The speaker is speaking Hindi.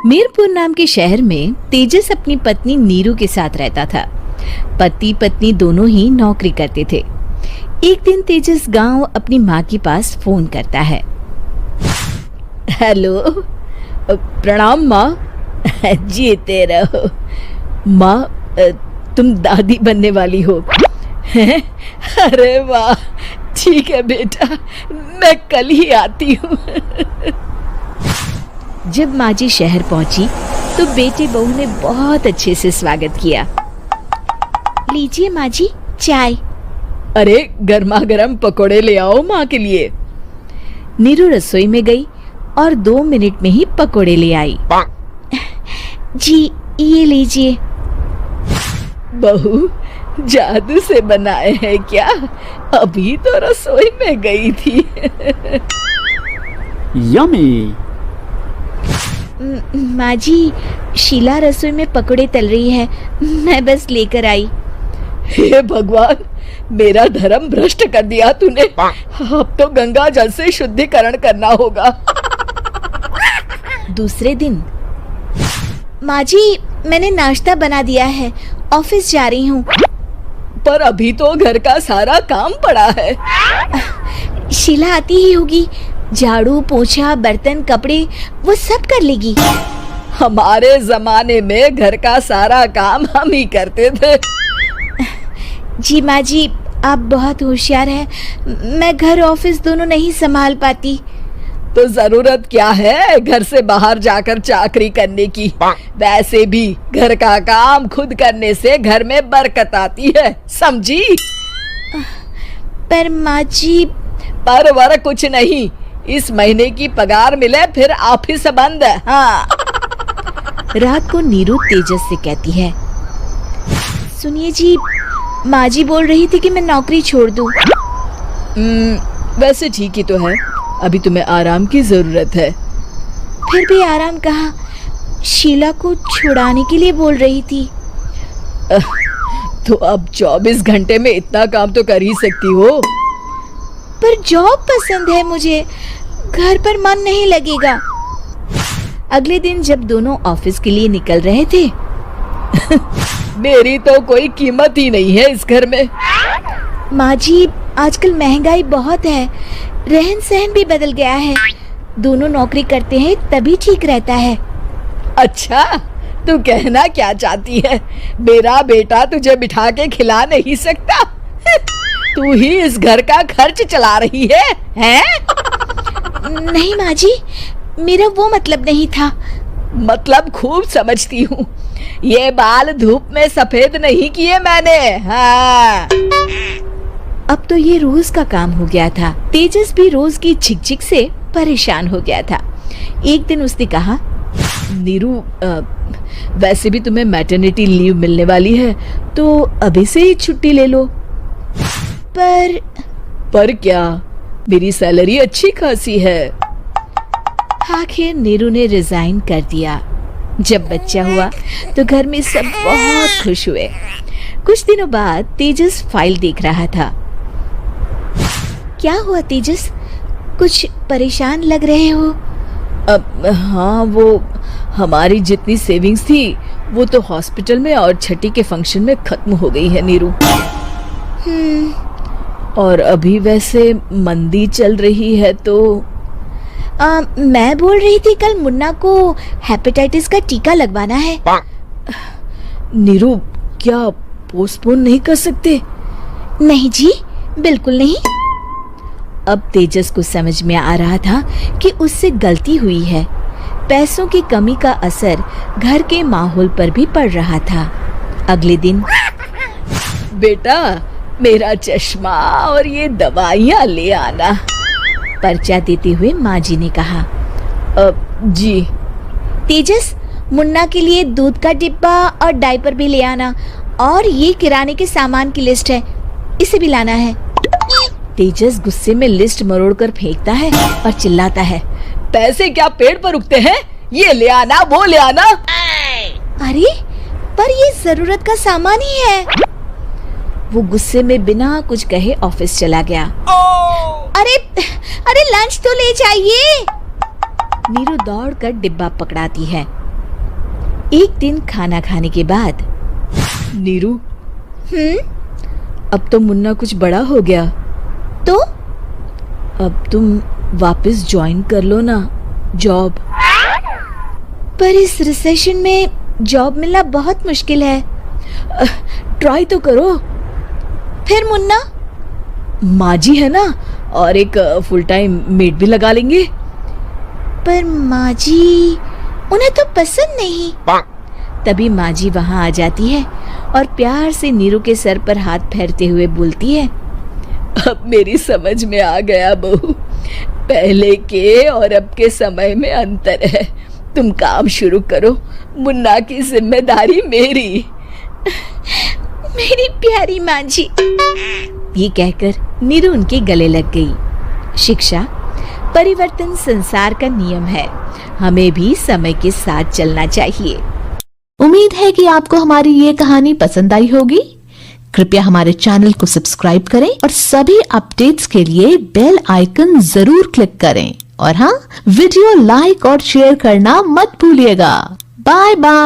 मीरपुर नाम के शहर में तेजस अपनी पत्नी नीरू के साथ रहता था। पति पत्नी दोनों ही नौकरी करते थे। एक दिन तेजस गांव अपनी माँ के पास फोन करता है। हेलो, प्रणाम माँ। जीते रहो माँ, तुम दादी बनने वाली हो। अरे वाह, ठीक है बेटा, मैं कल ही आती हूँ। जब माँ जी शहर पहुंची तो बेटे बहू ने बहुत अच्छे से स्वागत किया। लीजिए माँ जी चाय। अरे गर्मा गर्म पकोड़े ले आओ माँ के लिए। नीरू रसोई में गई और 2 मिनट में ही पकोड़े ले आई। जी ये लीजिए। बहू जादू से बनाए हैं क्या? अभी तो रसोई में गई थी। यम्मी। माँ जी, शीला रसोई में पकोड़े तल रही है, मैं बस लेकर आई। हे भगवान, मेरा धर्म भ्रष्ट कर दिया तूने। अब तो गंगा जल से शुद्धिकरण करना होगा। दूसरे दिन, माँ जी मैंने नाश्ता बना दिया है, ऑफिस जा रही हूँ। पर अभी तो घर का सारा काम पड़ा है। शीला आती ही होगी, झाड़ू पोछा बर्तन कपड़े वो सब कर लेगी। हमारे जमाने में घर का सारा काम हम ही करते थे। जी माँ जी, आप बहुत होशियार हैं, मैं घर ऑफिस दोनों नहीं संभाल पाती। तो जरूरत क्या है घर से बाहर जाकर चाकरी करने की? वैसे भी घर का काम खुद करने से घर में बरकत आती है, समझी? पर माँ जी। पर वर कुछ नहीं, इस महीने की पगार मिले फिर ऑफिस बंद। हाँ। रात को नीरू तेजस से कहती है, सुनिए जी, माँ जी बोल रही थी कि मैं नौकरी छोड़ दूं। वैसे ठीक ही तो है, अभी तुम्हें आराम की जरूरत है। फिर भी आराम कहाँ, शीला को छुड़ाने के लिए बोल रही थी। तो अब 24 घंटे में इतना काम तो कर ही सकती हो। पर जॉब पसंद है मुझे, घर पर मन नहीं लगेगा। अगले दिन जब दोनों ऑफिस के लिए निकल रहे थे, मेरी तो कोई कीमत ही नहीं है इस घर में। माँ जी, आजकल महंगाई बहुत है, रहन सहन भी बदल गया है, दोनों नौकरी करते हैं तभी ठीक रहता है। अच्छा, तू कहना क्या चाहती है? मेरा बेटा तुझे बिठा के खिला नहीं सकता? तू ही इस घर का खर्च चला रही है, हैं? नहीं माँ जी, मेरा वो मतलब नहीं था। मतलब खूब समझती हूँ, ये बाल धूप में सफेद नहीं किए मैंने। हाँ। अब तो ये रोज का काम हो गया था। तेजस भी रोज की झिकझिक से परेशान हो गया था। एक दिन उसने कहा, नीरू, वैसे भी तुम्हें मैटरनिटी लीव मिलने वाली है, तो अभी से ही छुट्टी ले लो। पर क्या, मेरी सैलरी अच्छी खासी है। आखिर नीरू ने रिजाइन कर दिया। जब बच्चा हुआ तो घर में सब बहुत खुश हुए। कुछ दिनों बाद तेजस फाइल देख रहा था। क्या हुआ तेजस, कुछ परेशान लग रहे हो? हाँ, वो हमारी जितनी सेविंग्स थी वो तो हॉस्पिटल में और छठी के फंक्शन में खत्म हो गई है नीरू। और अभी वैसे मंदी चल रही है तो मैं बोल रही थी कल मुन्ना को हेपेटाइटिस का टीका लगवाना है। नीरू, क्या पोस्टपोन नहीं कर सकते? नहीं जी, बिल्कुल नहीं। अब तेजस को समझ में आ रहा था कि उससे गलती हुई है। पैसों की कमी का असर घर के माहौल पर भी पड़ रहा था। अगले दिन, बेटा मेरा चश्मा और ये दवाइयाँ ले आना, पर्चा देते हुए माँ जी ने कहा। जी। तेजस, मुन्ना के लिए दूध का डिब्बा और डायपर भी ले आना, और ये किराने के सामान की लिस्ट है, इसे भी लाना है। तेजस गुस्से में लिस्ट मरोड़कर फेंकता है और चिल्लाता है, पैसे क्या पेड़ पर उगते हैं? ये ले आना, वो ले आना। अरे पर ये जरूरत का सामान ही है। वो गुस्से में बिना कुछ कहे ऑफिस चला गया। अरे लंच तो ले जाइए। नीरू दौड़कर डिब्बा पकड़ाती है। एक दिन खाना खाने के बाद, नीरू, अब तो मुन्ना कुछ बड़ा हो गया, तो अब तुम वापस ज्वाइन कर लो ना जॉब। पर इस रिसेशन में जॉब मिलना बहुत मुश्किल है। ट्राई तो करो। फिर मुन्ना, माँ जी है ना, और एक फुल टाइम मेड भी लगा लेंगे। पर माँ जी, उन्हें तो पसंद नहीं। तभी माँ जी वहां आ जाती है और प्यार से नीरू के सर पर हाथ फेरते हुए बोलती है, अब मेरी समझ में आ गया बहू, पहले के और अब के समय में अंतर है। तुम काम शुरू करो, मुन्ना की जिम्मेदारी मेरी। मेरी प्यारी माँ जी, ये कहकर नीरू उनके गले लग गई। शिक्षा, परिवर्तन संसार का नियम है, हमें भी समय के साथ चलना चाहिए। उम्मीद है कि आपको हमारी ये कहानी पसंद आई होगी। कृपया हमारे चैनल को सब्सक्राइब करें और सभी अपडेट्स के लिए बेल आइकन जरूर क्लिक करें। और हाँ, वीडियो लाइक और शेयर करना मत भूलिएगा। Bye bye.